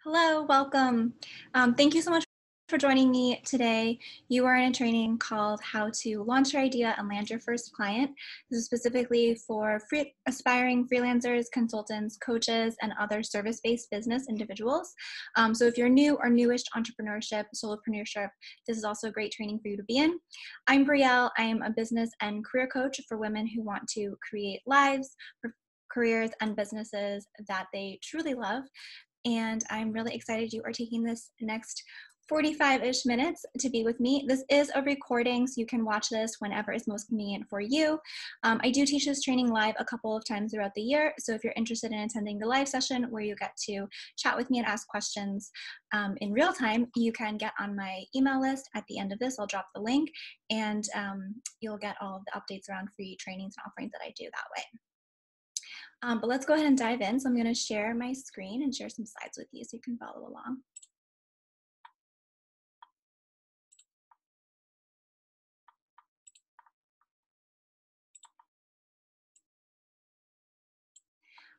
Hello, welcome. Thank you so much for joining me today. You are in a training called How to Launch Your Idea and Land Your First Client. This is specifically for aspiring freelancers, consultants, coaches, and other service-based business individuals. So if you're new or newish to entrepreneurship, solopreneurship, this is also a great training for you to be in. I'm Brielle. I am a business and career coach for women who want to create lives, careers, and businesses that they truly love. And I'm really excited you are taking this next 45-ish minutes to be with me. This is a recording, so you can watch this whenever is most convenient for you. I do teach this training live a couple of times throughout the year, so if you're interested in attending the live session where you get to chat with me and ask questions in real time, you can get on my email list. At the end of this, I'll drop the link, and you'll get all of the updates around free trainings and offerings that I do that way. But let's go ahead and dive in. So I'm going to share my screen and share some slides with you so you can follow along.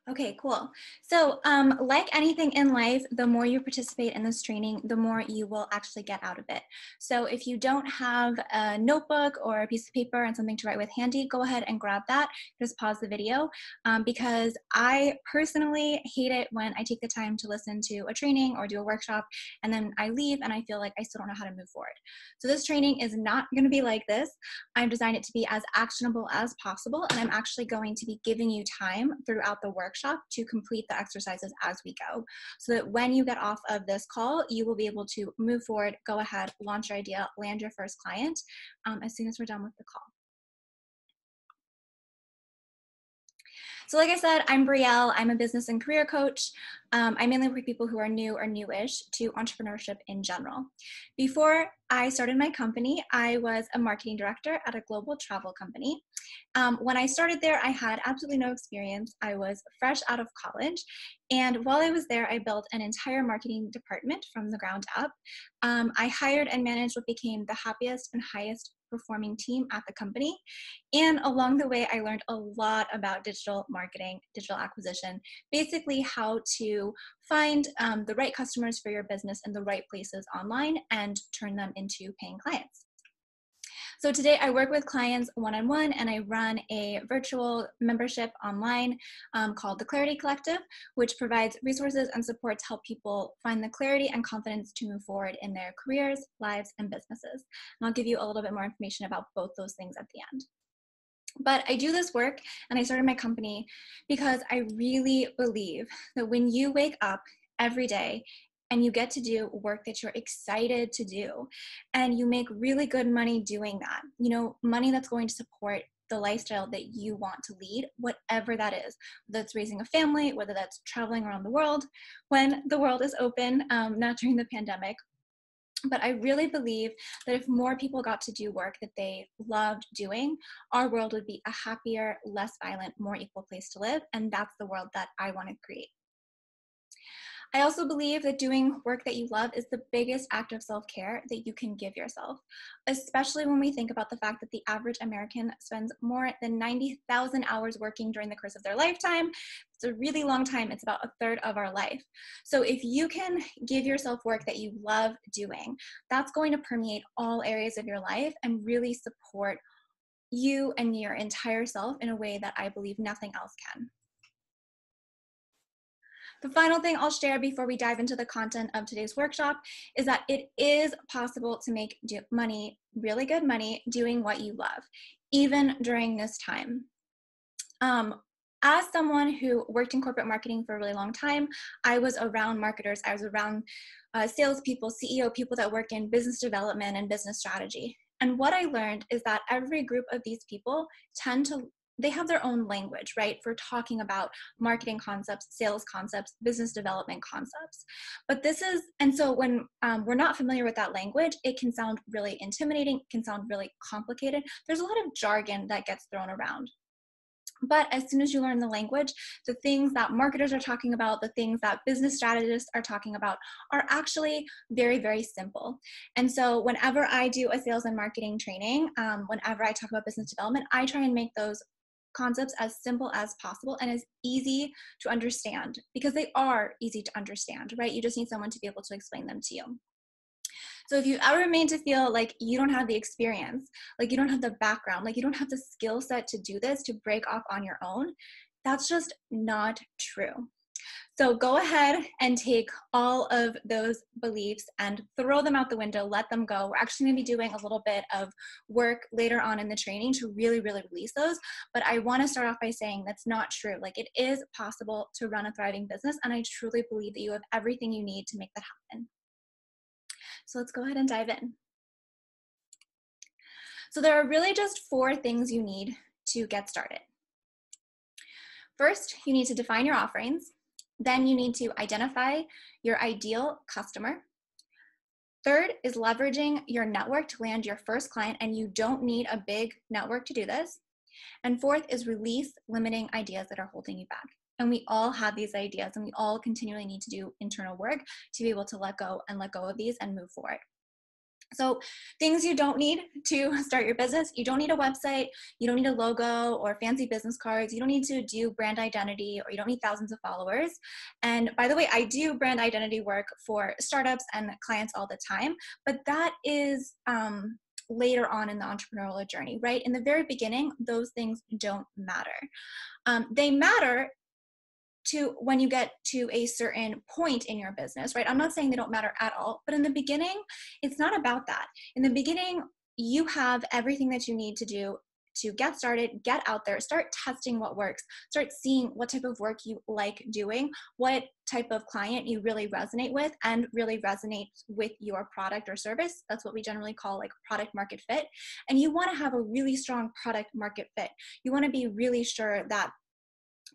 Okay, cool. So like anything in life, the more you participate in this training, the more you will actually get out of it. So if you don't have a notebook or a piece of paper and something to write with handy, go ahead and grab that. Just pause the video because I personally hate it when I take the time to listen to a training or do a workshop and then I leave and I feel like I still don't know how to move forward. So this training is not going to be like this. I've designed it to be as actionable as possible, and I'm actually going to be giving you time throughout the workshop to complete the exercises as we go, so that when you get off of this call, you will be able to move forward, go ahead, launch your idea, land your first client as soon as we're done with the call. So like I said, I'm Brielle. I'm a business and career coach. I mainly work with people who are new or newish to entrepreneurship in general. Before I started my company, I was a marketing director at a global travel company. When I started there, I had absolutely no experience. I was fresh out of college. And while I was there, I built an entire marketing department from the ground up. I hired and managed what became the happiest and highest performing team at the company. And along the way, I learned a lot about digital marketing, digital acquisition, basically how to find the right customers for your business in the right places online and turn them into paying clients. So today I work with clients one-on-one, and I run a virtual membership online called the Clarity Collective, which provides resources and support to help people find the clarity and confidence to move forward in their careers, lives, and businesses. And I'll give you a little bit more information about both those things at the end. But I do this work and I started my company because I really believe that when you wake up every day and you get to do work that you're excited to do and you make really good money doing that, money that's going to support the lifestyle that you want to lead, whatever that is, whether that's raising a family, whether that's traveling around the world when the world is open, not during the pandemic. But I really believe that if more people got to do work that they loved doing, our world would be a happier, less violent, more equal place to live. And that's the world that I want to create. I also believe that doing work that you love is the biggest act of self-care that you can give yourself, especially when we think about the fact that the average American spends more than 90,000 hours working during the course of their lifetime. It's a really long time. It's about a third of our life. So if you can give yourself work that you love doing, that's going to permeate all areas of your life and really support you and your entire self in a way that I believe nothing else can. The final thing I'll share before we dive into the content of today's workshop is that it is possible to make money, really good money, doing what you love, even during this time. As someone who worked in corporate marketing for a really long time, I was around marketers. I was around salespeople, CEO, people that work in business development and business strategy. And what I learned is that every group of these people they have their own language, right, for talking about marketing concepts, sales concepts, business development concepts. And so when we're not familiar with that language, it can sound really intimidating, it can sound really complicated. There's a lot of jargon that gets thrown around. But as soon as you learn the language, the things that marketers are talking about, the things that business strategists are talking about are actually very, very simple. And so whenever I do a sales and marketing training, whenever I talk about business development, I try and make those concepts as simple as possible and as easy to understand, because they are easy to understand, right? You just need someone to be able to explain them to you. So if you ever made to feel like you don't have the experience, like you don't have the background, like you don't have the skill set to do this, to break off on your own, that's just not true. So go ahead and take all of those beliefs and throw them out the window, let them go. We're actually going to be doing a little bit of work later on in the training to really, really release those. But I want to start off by saying that's not true. Like, it is possible to run a thriving business, and I truly believe that you have everything you need to make that happen. So let's go ahead and dive in. So there are really just 4 things you need to get started. First, you need to define your offerings. Then you need to identify your ideal customer. Third is leveraging your network to land your first client, and you don't need a big network to do this. And fourth is release limiting ideas that are holding you back. And we all have these ideas, and we all continually need to do internal work to be able to let go of these and move forward. So things you don't need to start your business: you don't need a website, you don't need a logo or fancy business cards, you don't need to do brand identity, or you don't need thousands of followers. And by the way, I do brand identity work for startups and clients all the time, but that is later on in the entrepreneurial journey, right? In the very beginning, those things don't matter. They matter to when you get to a certain point in your business, right? I'm not saying they don't matter at all, but in the beginning, it's not about that. In the beginning, you have everything that you need to do to get started, get out there, start testing what works, start seeing what type of work you like doing, what type of client you really resonate with and really resonates with your product or service. That's what we generally call like product market fit. And you want to have a really strong product market fit. You want to be really sure that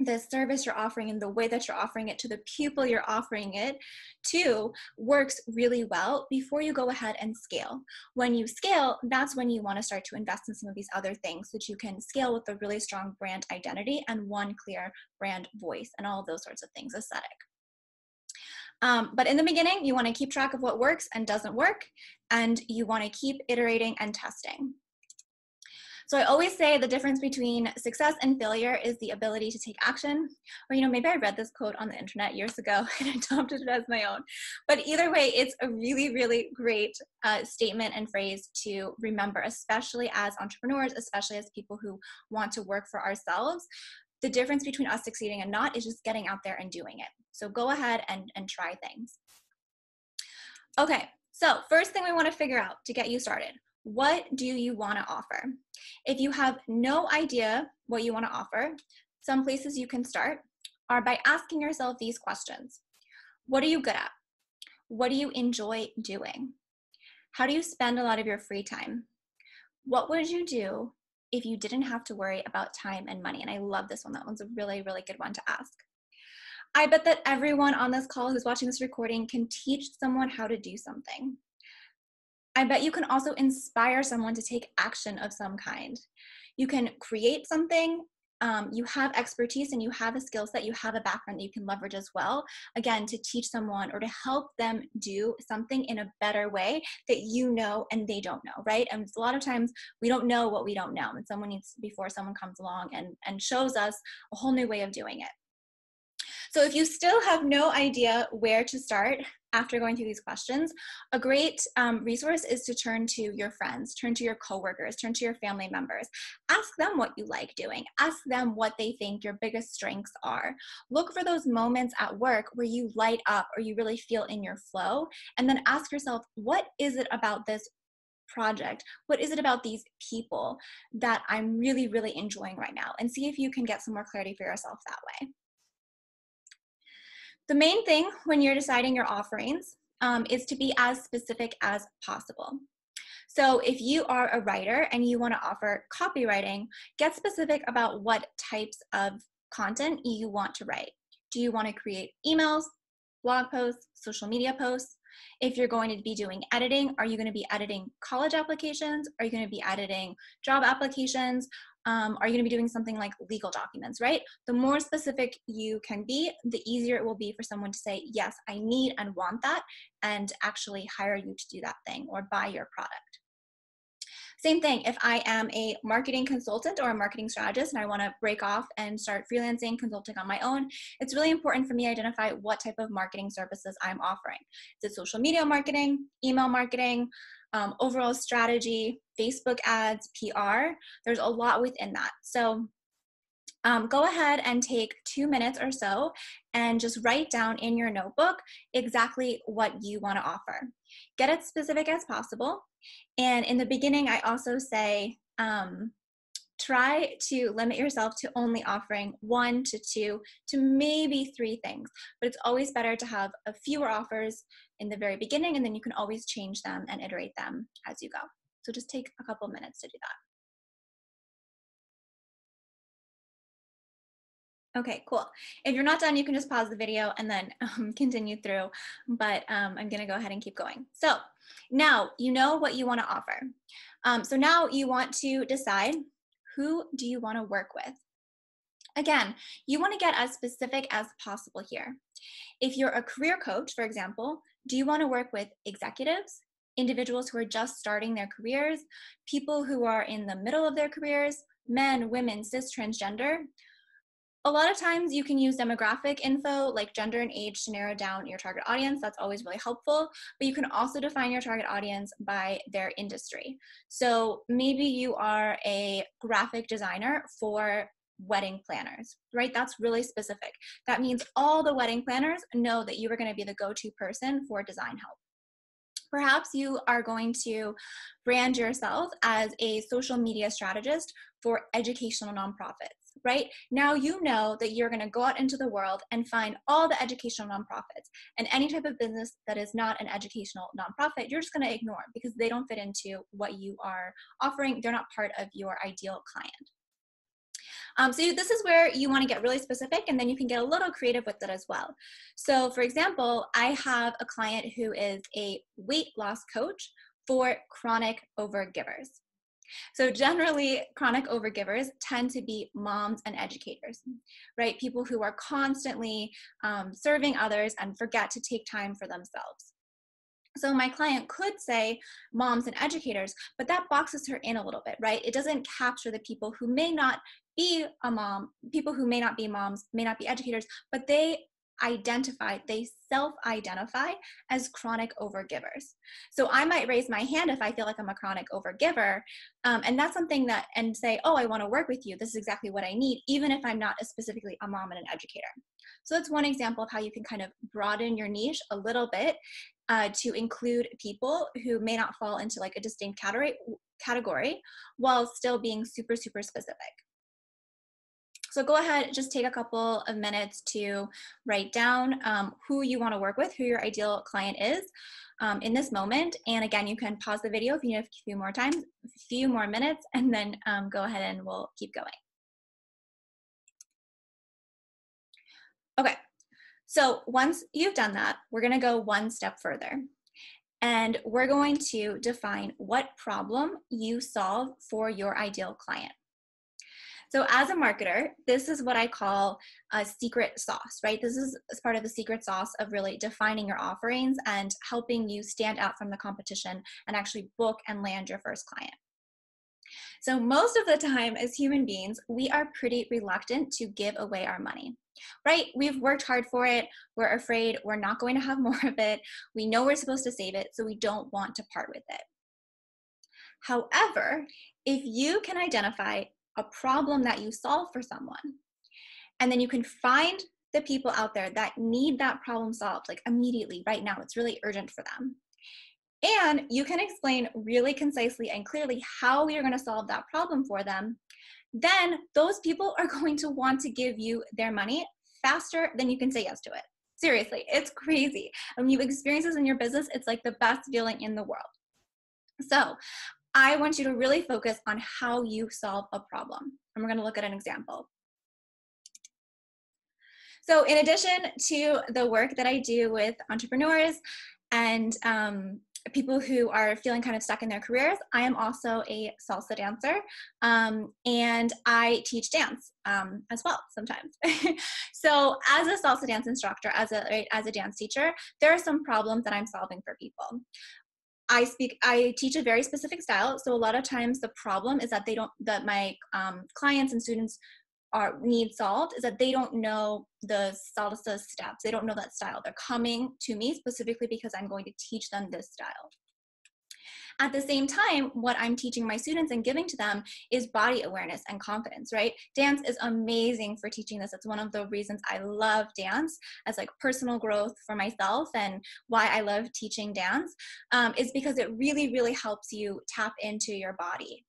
the service you're offering and the way that you're offering it to the people you're offering it to works really well before you go ahead and scale. When you scale, that's when you want to start to invest in some of these other things so that you can scale with a really strong brand identity and one clear brand voice and all of those sorts of things, aesthetic. But in the beginning, you want to keep track of what works and doesn't work, and you want to keep iterating and testing. So I always say the difference between success and failure is the ability to take action. Or, maybe I read this quote on the internet years ago and adopted it as my own. But either way, it's a really, really great statement and phrase to remember, especially as entrepreneurs, especially as people who want to work for ourselves. The difference between us succeeding and not is just getting out there and doing it. So go ahead and try things. Okay, so first thing we want to figure out to get you started: what do you want to offer? If you have no idea what you want to offer, some places you can start are by asking yourself these questions. What are you good at? What do you enjoy doing? How do you spend a lot of your free time? What would you do if you didn't have to worry about time and money? And I love this one. That one's a really, really good one to ask. I bet that everyone on this call who's watching this recording can teach someone how to do something. I bet you can also inspire someone to take action of some kind. You can create something, you have expertise and you have a skill set, you have a background that you can leverage as well, again, to teach someone or to help them do something in a better way that you know and they don't know, right? And a lot of times we don't know what we don't know, and before someone comes along and shows us a whole new way of doing it. So if you still have no idea where to start after going through these questions, a great resource is to turn to your friends, turn to your coworkers, turn to your family members. Ask them what you like doing. Ask them what they think your biggest strengths are. Look for those moments at work where you light up or you really feel in your flow, and then ask yourself, what is it about this project? What is it about these people that I'm really, really enjoying right now? And see if you can get some more clarity for yourself that way. The main thing when you're deciding your offerings is to be as specific as possible. So if you are a writer and you want to offer copywriting, get specific about what types of content you want to write. Do you want to create emails, blog posts, social media posts? If you're going to be doing editing, are you going to be editing college applications? Are you going to be editing job applications? Are you going to be doing something like legal documents, right? The more specific you can be, the easier it will be for someone to say, yes, I need and want that, and actually hire you to do that thing or buy your product. Same thing, if I am a marketing consultant or a marketing strategist and I want to break off and start freelancing, consulting on my own, it's really important for me to identify what type of marketing services I'm offering. Is it social media marketing, email marketing, overall strategy, Facebook ads, PR? There's a lot within that. So go ahead and take 2 minutes or so and just write down in your notebook exactly what you want to offer. Get as specific as possible. And in the beginning, I also say, try to limit yourself to only offering 1 to 2 to maybe 3 things. But it's always better to have a fewer offers in the very beginning, and then you can always change them and iterate them as you go. So just take a couple minutes to do that. Okay, cool. If you're not done, you can just pause the video and then continue through, but I'm gonna go ahead and keep going. So now you know what you wanna offer. So now you want to decide, who do you wanna work with? Again, you wanna get as specific as possible here. If you're a career coach, for example, do you wanna work with executives, individuals who are just starting their careers, people who are in the middle of their careers, men, women, cis, transgender? A lot of times you can use demographic info like gender and age to narrow down your target audience. That's always really helpful. But you can also define your target audience by their industry. So maybe you are a graphic designer for wedding planners, right? That's really specific. That means all the wedding planners know that you are going to be the go-to person for design help. Perhaps you are going to brand yourself as a social media strategist for educational nonprofits, right? Now you know that you're going to go out into the world and find all the educational nonprofits, and any type of business that is not an educational nonprofit, you're just going to ignore because they don't fit into what you are offering. They're not part of your ideal client. So this is where you want to get really specific, and then you can get a little creative with it as well. So for example, I have a client who is a weight loss coach for chronic overgivers. So generally, chronic overgivers tend to be moms and educators, right? People who are constantly serving others and forget to take time for themselves. So my client could say moms and educators, but that boxes her in a little bit, right? It doesn't capture the people who may not be a mom, people who may not be moms, may not be educators, but they self-identify as chronic overgivers. So I might raise my hand if I feel like I'm a chronic overgiver, and that's something that, and say, oh, I want to work with you. This is exactly what I need, even if I'm not specifically a mom and an educator. So that's one example of how you can kind of broaden your niche a little bit to include people who may not fall into like a distinct category while still being super, super specific. So go ahead, just take a couple of minutes to write down who you want to work with, who your ideal client is in this moment. And again, you can pause the video if you need a few more minutes, and then go ahead and we'll keep going. Okay, so once you've done that, we're going to go one step further. And we're going to define what problem you solve for your ideal client. So as a marketer, this is what I call a secret sauce, right? This is part of the secret sauce of really defining your offerings and helping you stand out from the competition and actually book and land your first client. So most of the time as human beings, we are pretty reluctant to give away our money, right? We've worked hard for it. We're afraid we're not going to have more of it. We know we're supposed to save it, so we don't want to part with it. However, if you can identify a problem that you solve for someone, and then you can find the people out there that need that problem solved, like immediately, right now, it's really urgent for them. And you can explain really concisely and clearly how you're going to solve that problem for them, then those people are going to want to give you their money faster than you can say yes to it. Seriously, it's crazy. When you experience this in your business, it's like the best feeling in the world. So I want you to really focus on how you solve a problem. And we're going to look at an example. So in addition to the work that I do with entrepreneurs and people who are feeling kind of stuck in their careers, I am also a salsa dancer, and I teach dance as well sometimes. So as a salsa dance instructor, as a dance teacher, there are some problems that I'm solving for people. I teach a very specific style. So a lot of times the problem is that my clients and students need solved is that they don't know the salsa steps. They don't know that style. They're coming to me specifically because I'm going to teach them this style. At the same time, what I'm teaching my students and giving to them is body awareness and confidence, right? Dance is amazing for teaching this. It's one of the reasons I love dance as like personal growth for myself, and why I love teaching dance is because it really, really helps you tap into your body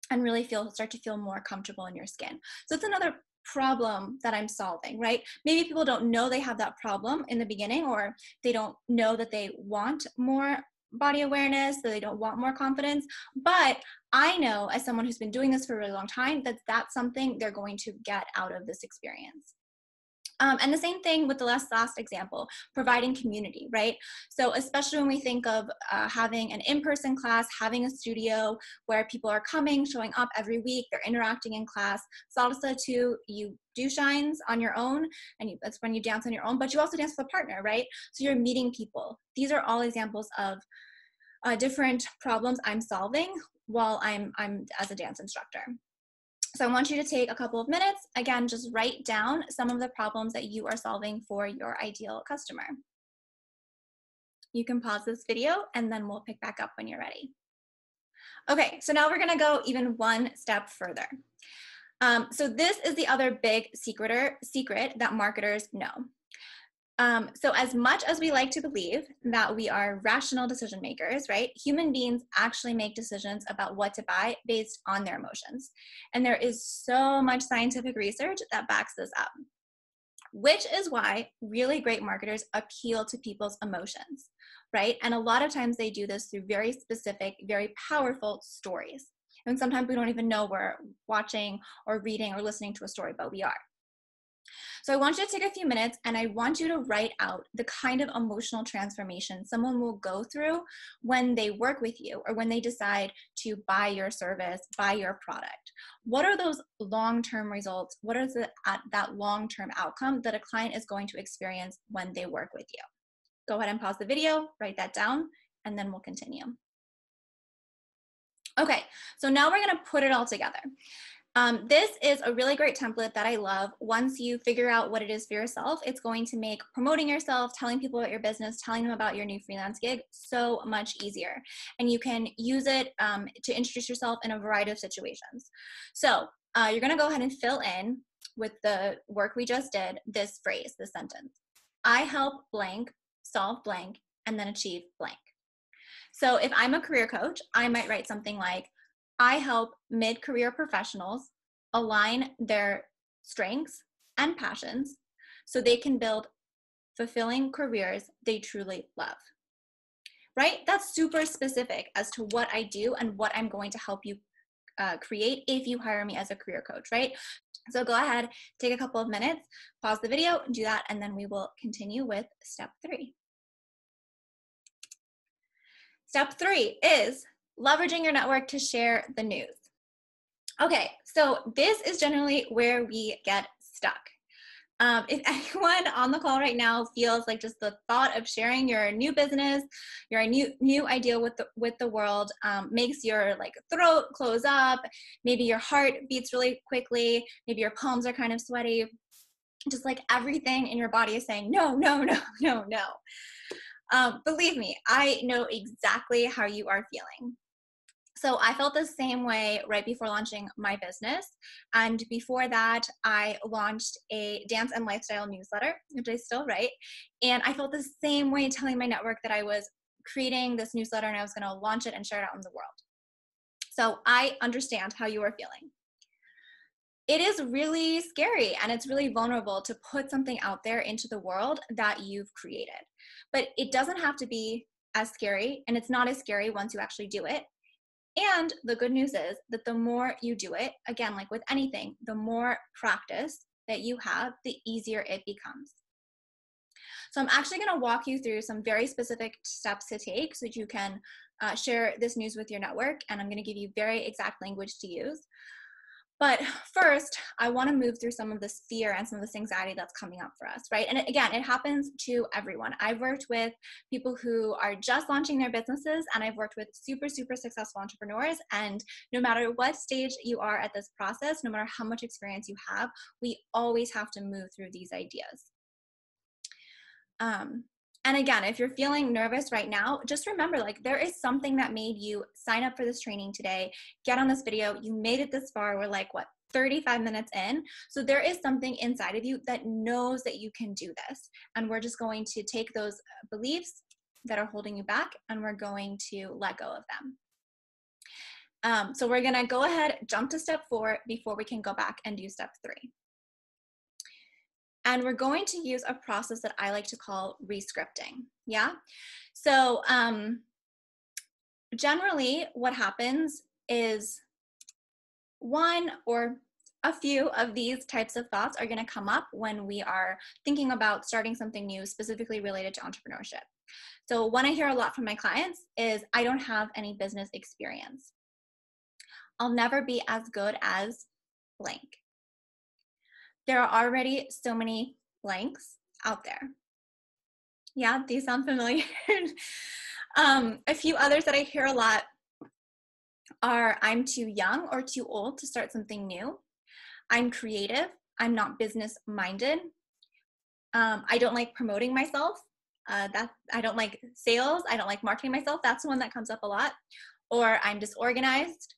and really start to feel more comfortable in your skin. So it's another problem that I'm solving, right? Maybe people don't know they have that problem in the beginning, or they don't know that they want more body awareness, so they don't want more confidence. But I know, as someone who's been doing this for a really long time, that that's something they're going to get out of this experience. And the same thing with the last example, providing community, right? So especially when we think of having an in-person class, having a studio where people are coming, showing up every week, they're interacting in class. Salsa too, you do shines on your own, and that's when you dance on your own, but you also dance with a partner, right? So you're meeting people. These are all examples of different problems I'm solving while I'm as a dance instructor. So I want you to take a couple of minutes, again, just write down some of the problems that you are solving for your ideal customer. You can pause this video and then we'll pick back up when you're ready. Okay, so now we're gonna go even one step further. So this is the other big secret that marketers know. So as much as we like to believe that we are rational decision makers, right? Human beings actually make decisions about what to buy based on their emotions. And there is so much scientific research that backs this up, which is why really great marketers appeal to people's emotions, right? And a lot of times they do this through very specific, very powerful stories. And sometimes we don't even know we're watching or reading or listening to a story, but we are. So I want you to take a few minutes and I want you to write out the kind of emotional transformation someone will go through when they work with you or when they decide to buy your service, buy your product. What are those long-term results? What is that long-term outcome that a client is going to experience when they work with you? Go ahead and pause the video, write that down, and then we'll continue. Okay, so now we're gonna put it all together. This is a really great template that I love. Once you figure out what it is for yourself, it's going to make promoting yourself, telling people about your business, telling them about your new freelance gig so much easier. And you can use it to introduce yourself in a variety of situations. So you're gonna go ahead and fill in with the work we just did, this phrase, this sentence. I help blank, solve blank, and then achieve blank. So if I'm a career coach, I might write something like, I help mid-career professionals align their strengths and passions so they can build fulfilling careers they truly love, right? That's super specific as to what I do and what I'm going to help you create if you hire me as a career coach, right? So go ahead, take a couple of minutes, pause the video, do that, and then we will continue with step 3. Step 3 is leveraging your network to share the news. Okay, so this is generally where we get stuck. If anyone on the call right now feels like just the thought of sharing your new business, your new idea with the world makes your like throat close up, maybe your heart beats really quickly, maybe your palms are kind of sweaty, just like everything in your body is saying no, no, no, no, no. Believe me, I know exactly how you are feeling. So I felt the same way right before launching my business. And before that, I launched a dance and lifestyle newsletter, which I still write. And I felt the same way telling my network that I was creating this newsletter and I was going to launch it and share it out in the world. So I understand how you are feeling. It is really scary and it's really vulnerable to put something out there into the world that you've created. But it doesn't have to be as scary, and it's not as scary once you actually do it. And the good news is that the more you do it, again, like with anything, the more practice that you have, the easier it becomes. So I'm actually going to walk you through some very specific steps to take so that you can share this news with your network. And I'm going to give you very exact language to use. But first, I want to move through some of this fear and some of this anxiety that's coming up for us, right? And again, it happens to everyone. I've worked with people who are just launching their businesses, and I've worked with super, super successful entrepreneurs. And no matter what stage you are at this process, no matter how much experience you have, we always have to move through these ideas. And again, if you're feeling nervous right now, just remember, like, there is something that made you sign up for this training today, get on this video, you made it this far, we're like, what, 35 minutes in? So there is something inside of you that knows that you can do this. And we're just going to take those beliefs that are holding you back, and we're going to let go of them. So we're gonna go ahead, jump to step 4 before we can go back and do step 3. And we're going to use a process that I like to call rescripting. Yeah. So generally what happens is one or a few of these types of thoughts are going to come up when we are thinking about starting something new, specifically related to entrepreneurship. So one I hear a lot from my clients is, I don't have any business experience. I'll never be as good as blank. There are already so many blanks out there. Yeah, these sound familiar. A few others that I hear a lot are, I'm too young or too old to start something new. I'm creative. I'm not business minded. I don't like promoting myself. I don't like sales. I don't like marketing myself. That's the one that comes up a lot. Or I'm disorganized.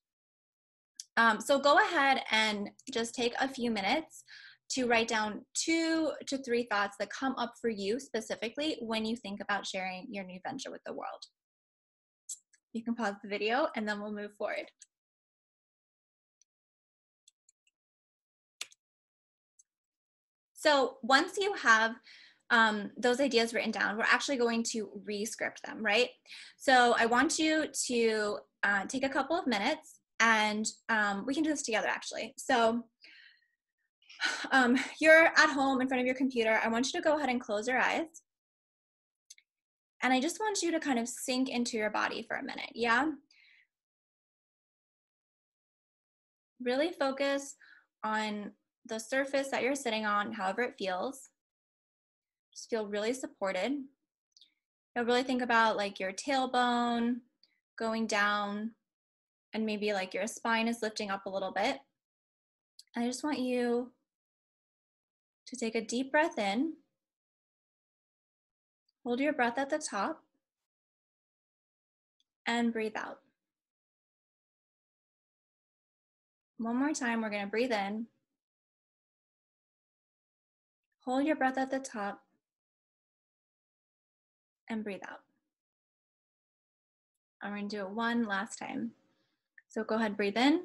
So go ahead and just take a few minutes to write down 2 to 3 thoughts that come up for you specifically when you think about sharing your new venture with the world. You can pause the video and then we'll move forward. So once you have those ideas written down, we're actually going to rescript them, right? So I want you to take a couple of minutes, and we can do this together actually. So you're at home in front of your computer. I want you to go ahead and close your eyes. And I just want you to kind of sink into your body for a minute, yeah? Really focus on the surface that you're sitting on, however it feels. Just feel really supported. You'll really think about like your tailbone going down, and maybe like your spine is lifting up a little bit. And I just want you to take a deep breath in. Hold your breath at the top and breathe out. One more time, we're going to breathe in. Hold your breath at the top and breathe out. I'm going to do it one last time. So go ahead, breathe in.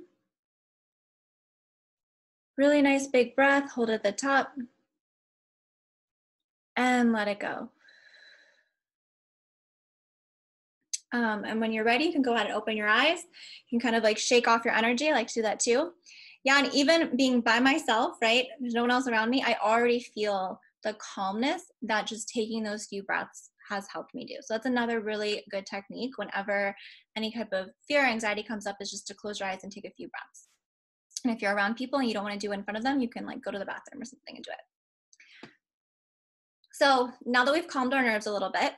Really nice big breath, hold it at the top and let it go. And when you're ready, you can go ahead and open your eyes. You can kind of like shake off your energy. I like to do that too. Yeah, and even being by myself, right? There's no one else around me. I already feel the calmness that just taking those few breaths has helped me do. So that's another really good technique whenever any type of fear or anxiety comes up, is just to close your eyes and take a few breaths. And if you're around people and you don't want to do it in front of them, you can like go to the bathroom or something and do it. So now that we've calmed our nerves a little bit,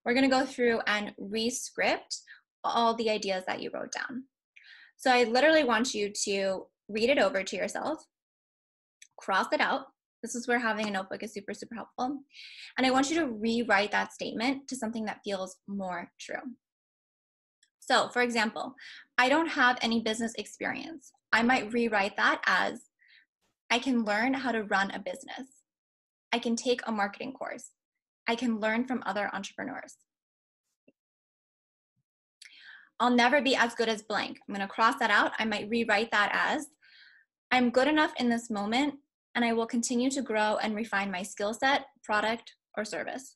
we're going to go through and rescript all the ideas that you wrote down. So I literally want you to read it over to yourself, cross it out. This is where having a notebook is super, super helpful. And I want you to rewrite that statement to something that feels more true. So for example, I don't have any business experience. I might rewrite that as, I can learn how to run a business. I can take a marketing course. I can learn from other entrepreneurs. I'll never be as good as blank. I'm going to cross that out. I might rewrite that as, I'm good enough in this moment, and I will continue to grow and refine my skill set, product, or service.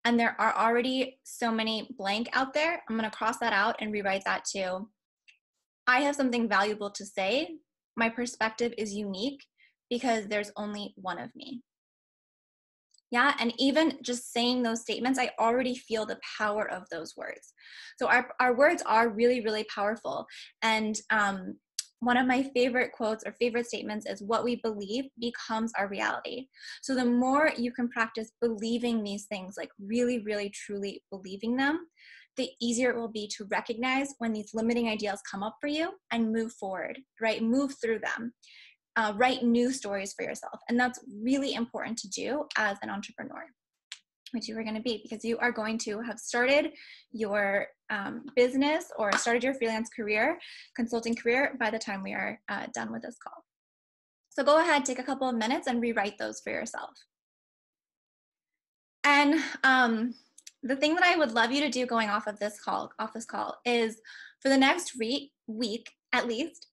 And there are already so many blank out there. I'm going to cross that out and rewrite that to, I have something valuable to say. My perspective is unique because there's only one of me. Yeah, and even just saying those statements, I already feel the power of those words. So our words are really, really powerful. And one of my favorite quotes or favorite statements is, what we believe becomes our reality. So the more you can practice believing these things, like really, really, truly believing them, the easier it will be to recognize when these limiting ideas come up for you and move forward, right? Move through them. Write new stories for yourself. And that's really important to do as an entrepreneur, which you are going to be, because you are going to have started your business or started your freelance career, consulting career, by the time we are done with this call. So go ahead, take a couple of minutes and rewrite those for yourself. And the thing that I would love you to do going off this call is, for the next week at least,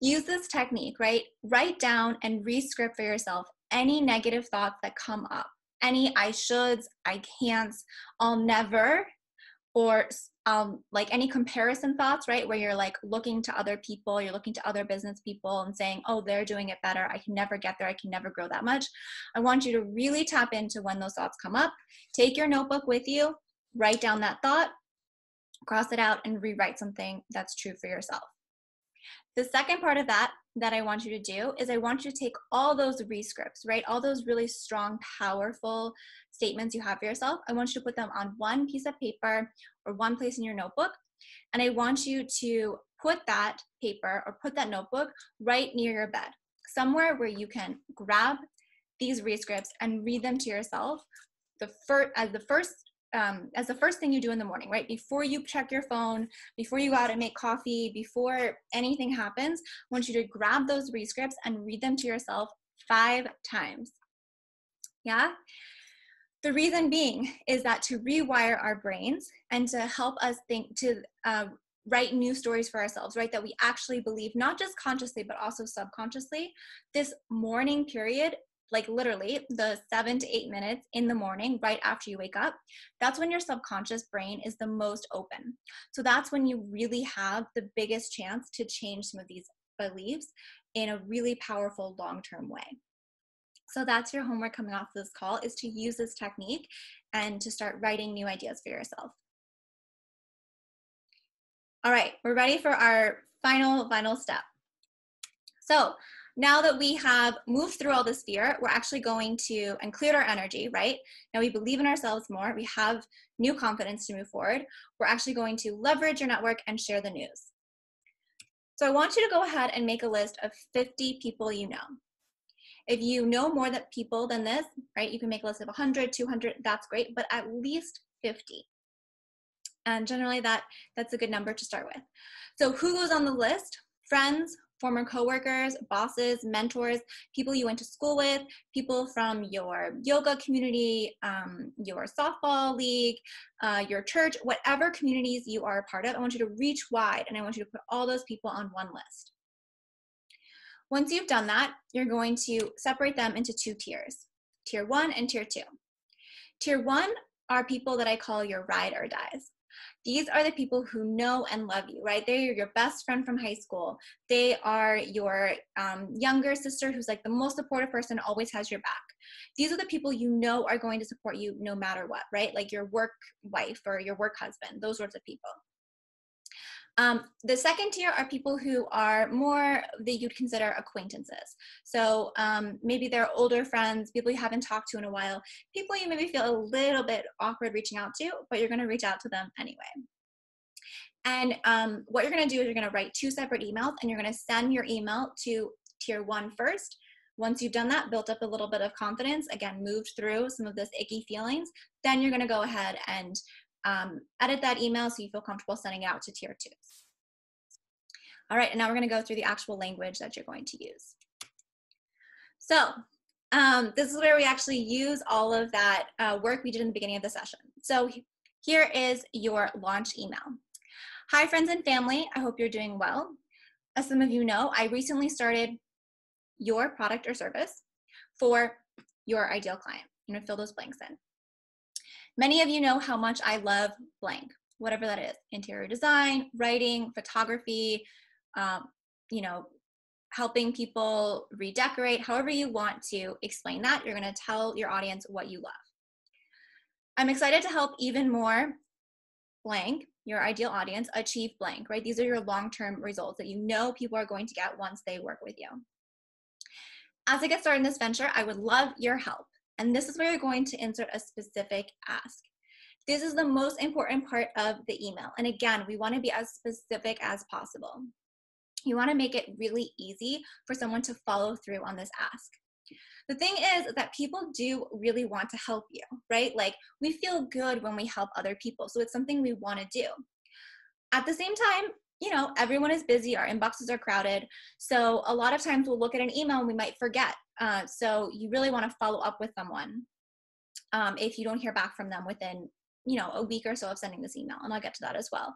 use this technique, right? Write down and re-script for yourself any negative thoughts that come up. Any I shoulds, I can'ts, I'll never, or like any comparison thoughts, right? Where you're like looking to other people, you're looking to other business people and saying, oh, they're doing it better. I can never get there. I can never grow that much. I want you to really tap into when those thoughts come up. Take your notebook with you, write down that thought, cross it out, and rewrite something that's true for yourself. The second part of that I want you to do is I want you to take all those rescripts, right? All those really strong, powerful statements you have for yourself. I want you to put them on one piece of paper or one place in your notebook. And I want you to put that paper or put that notebook right near your bed, somewhere where you can grab these rescripts and read them to yourself as the first thing you do in the morning, right? Before you check your phone, before you go out and make coffee, before anything happens, I want you to grab those rescripts and read them to yourself 5 times. Yeah? The reason being is that to rewire our brains and to help us think, to write new stories for ourselves, right? That we actually believe, not just consciously, but also subconsciously. This morning period, like literally the 7 to 8 minutes in the morning, right after you wake up, that's when your subconscious brain is the most open. So that's when you really have the biggest chance to change some of these beliefs in a really powerful long-term way. So that's your homework coming off this call, is to use this technique and to start writing new ideas for yourself. All right, we're ready for our final step. So now that we have moved through all this fear, we're actually going to, and cleared our energy, right? Now we believe in ourselves more, we have new confidence to move forward. We're actually going to leverage your network and share the news. So I want you to go ahead and make a list of 50 people you know. If you know more people than this, right, you can make a list of 100, 200, that's great, but at least 50. And generally that's a good number to start with. So who goes on the list? Friends, former coworkers, bosses, mentors, people you went to school with, people from your yoga community, your softball league, your church, whatever communities you are a part of. I want you to reach wide, and I want you to put all those people on one list. Once you've done that, you're going to separate them into 2 tiers, tier 1 and tier 2. Tier 1 are people that I call your ride or dies. These are the people who know and love you, right? They're your best friend from high school. They are your younger sister who's like the most supportive person, always has your back. These are the people you know are going to support you no matter what, right? Like your work wife or your work husband, those sorts of people. The second tier are people who are more that you'd consider acquaintances. So maybe they're older friends, people you haven't talked to in a while, people you maybe feel a little bit awkward reaching out to, but you're going to reach out to them anyway. And what you're going to do is you're going to write 2 separate emails, and you're going to send your email to tier 1 first. Once you've done that, built up a little bit of confidence, again, moved through some of this icky feelings, then you're going to go ahead and edit that email so you feel comfortable sending it out to tier 2. All right, and now we're going to go through the actual language that you're going to use. So this is where we actually use all of that work we did in the beginning of the session. So here is your launch email. Hi, friends and family. I hope you're doing well. As some of you know, I recently started your product or service for your ideal client. I'm going to fill those blanks in. Many of you know how much I love blank, whatever that is, interior design, writing, photography, helping people redecorate, however you want to explain that. You're going to tell your audience what you love. I'm excited to help even more blank your ideal audience, achieve blank, right? These are your long-term results that you know people are going to get once they work with you. As I get started in this venture, I would love your help. And this is where you're going to insert a specific ask. This is the most important part of the email. And again, we want to be as specific as possible. You want to make it really easy for someone to follow through on this ask. The thing is that people do really want to help you, right? Like, we feel good when we help other people. So it's something we want to do. At the same time, you know, everyone is busy. Our inboxes are crowded. So a lot of times we'll look at an email and we might forget. So you really want to follow up with someone if you don't hear back from them within, you know, a week or so of sending this email. And I'll get to that as well.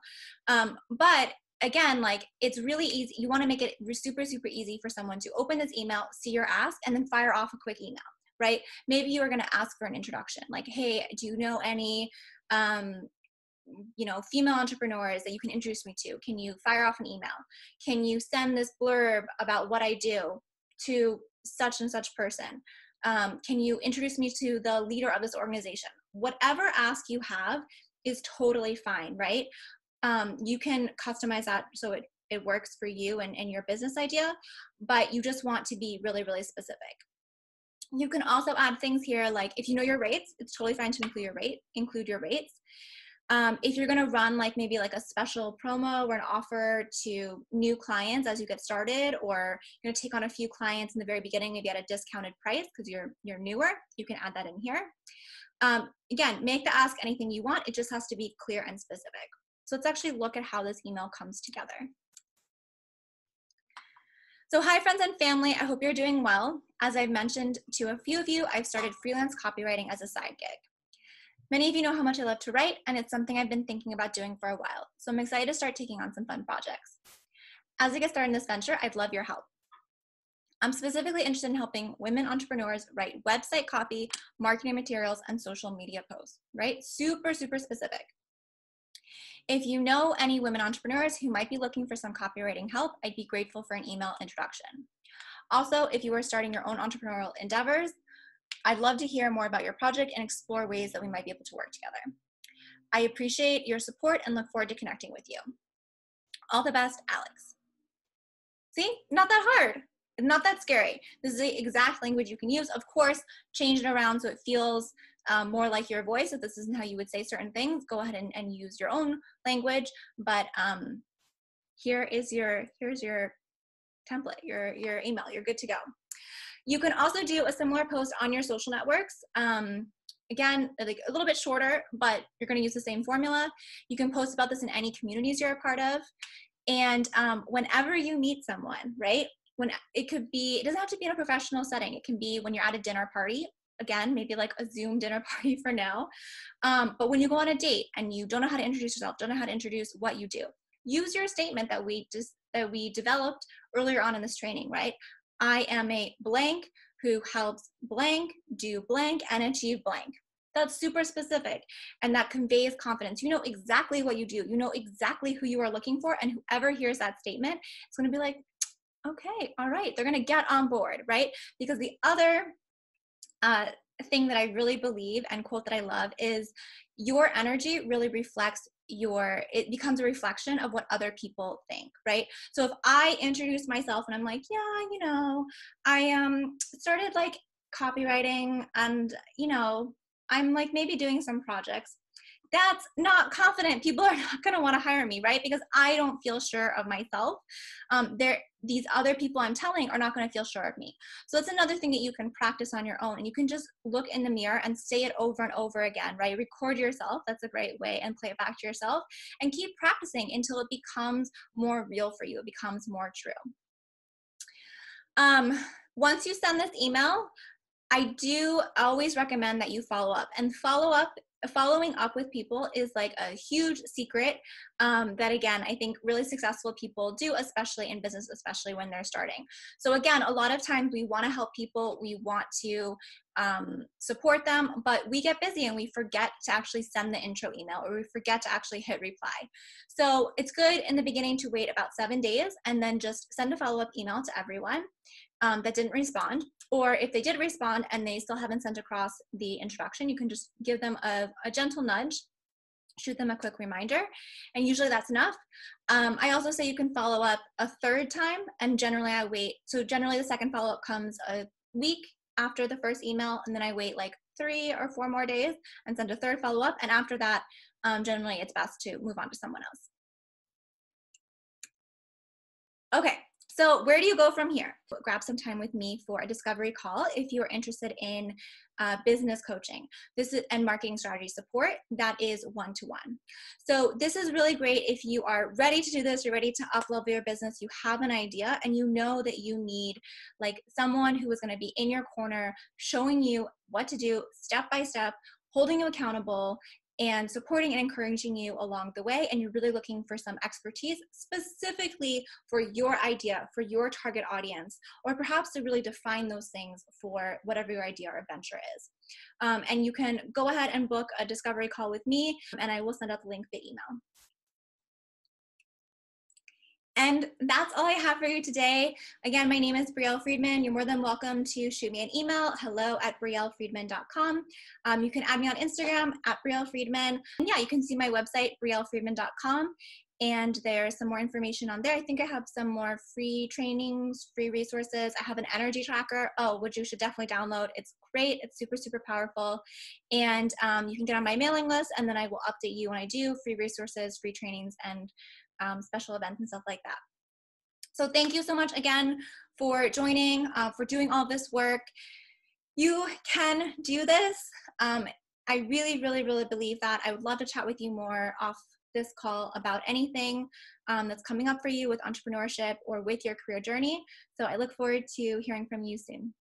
But again, like, it's really easy. You want to make it super, super easy for someone to open this email, see your ask, and then fire off a quick email, right? Maybe you are going to ask for an introduction. Like, hey, do you know any, you know, female entrepreneurs that you can introduce me to? Can you fire off an email? Can you send this blurb about what I do to such and such person? Can you introduce me to the leader of this organization? Whatever ask you have is totally fine, right? You can customize that so it works for you and your business idea, but you just want to be really, really specific. You can also add things here, like if you know your rates, it's totally fine to include your rates. If you're going to run like maybe like a special promo or an offer to new clients as you get started, or you're going to take on a few clients in the very beginning, maybe at a discounted price because you're newer, you can add that in here. Again, make the ask anything you want. It just has to be clear and specific. So let's actually look at how this email comes together. So hi friends and family, I hope you're doing well. As I've mentioned to a few of you, I've started freelance copywriting as a side gig. Many of you know how much I love to write, and it's something I've been thinking about doing for a while. So I'm excited to start taking on some fun projects. As I get started in this venture, I'd love your help. I'm specifically interested in helping women entrepreneurs write website copy, marketing materials, and social media posts, right? Super, super specific. If you know any women entrepreneurs who might be looking for some copywriting help, I'd be grateful for an email introduction. Also, if you are starting your own entrepreneurial endeavors, I'd love to hear more about your project and explore ways that we might be able to work together. I appreciate your support and look forward to connecting with you. All the best, Alex. See, not that hard, not that scary. This is the exact language you can use. Of course, change it around so it feels more like your voice. If this isn't how you would say certain things, go ahead and use your own language. But here's your template, your email. You're good to go. You can also do a similar post on your social networks. Again, like a little bit shorter, but you're going to use the same formula. You can post about this in any communities you're a part of. And whenever you meet someone, right? It doesn't have to be in a professional setting. It can be when you're at a dinner party. Again, maybe like a Zoom dinner party for now. But when you go on a date and you don't know how to introduce yourself, don't know how to introduce what you do, use your statement that we developed earlier on in this training, right? I am a blank who helps blank do blank and achieve blank. That's super specific, and that conveys confidence. You know exactly what you do. You know exactly who you are looking for, and whoever hears that statement, it's going to be like, okay, all right, they're going to get on board, right? Because the other thing that I really believe and quote that I love is your energy really reflects it becomes a reflection of what other people think, right? So if I introduce myself and I'm like, yeah, you know, I started like copywriting and, you know, I'm like maybe doing some projects. That's not confident. People are not going to want to hire me, right? Because I don't feel sure of myself. These other people I'm telling are not going to feel sure of me. So it's another thing that you can practice on your own, and you can just look in the mirror and say it over and over again, right? Record yourself. That's a great way, and play it back to yourself and keep practicing until it becomes more real for you. It becomes more true. Once you send this email, I do always recommend that you follow up, and following up with people is like a huge secret that, again, I think really successful people do, especially in business, especially when they're starting. So again, a lot of times we want to help people, we want to support them, but we get busy and we forget to actually send the intro email, or we forget to actually hit reply. So it's good in the beginning to wait about 7 days and then just send a follow-up email to everyone that didn't respond. Or if they did respond and they still haven't sent across the introduction, you can just give them a gentle nudge shoot them a quick reminder, and usually that's enough. I also say you can follow up a third time, and generally I wait. So generally the second follow-up comes a week after the first email, and then I wait like 3 or 4 more days and send a third follow-up, and after that, generally it's best to move on to someone else. Okay, so where do you go from here? Grab some time with me for a discovery call if you're interested in business coaching. This is and marketing strategy support that is one-to-one. So this is really great if you are ready to do this, you're ready to up-level your business, you have an idea, and you know that you need like someone who is going to be in your corner, showing you what to do step by step, holding you accountable, and supporting and encouraging you along the way, and you're really looking for some expertise specifically for your idea, for your target audience, or perhaps to really define those things for whatever your idea or venture is. And you can go ahead and book a discovery call with me, and I will send out the link via email. And that's all I have for you today. Again, my name is Brielle Friedman. You're more than welcome to shoot me an email, hello@briellefriedman.com. You can add me on Instagram @briellefriedman. And yeah, you can see my website, briellefriedman.com. And there's some more information on there. I think I have some more free trainings, free resources. I have an energy tracker, which you should definitely download. It's great. It's super, super powerful. And you can get on my mailing list, and then I will update you when I do free resources, free trainings, and special events and stuff like that. So thank you so much again for joining, for doing all this work. You can do this. I really, really, really believe that. I would love to chat with you more off this call about anything that's coming up for you with entrepreneurship or with your career journey. So I look forward to hearing from you soon.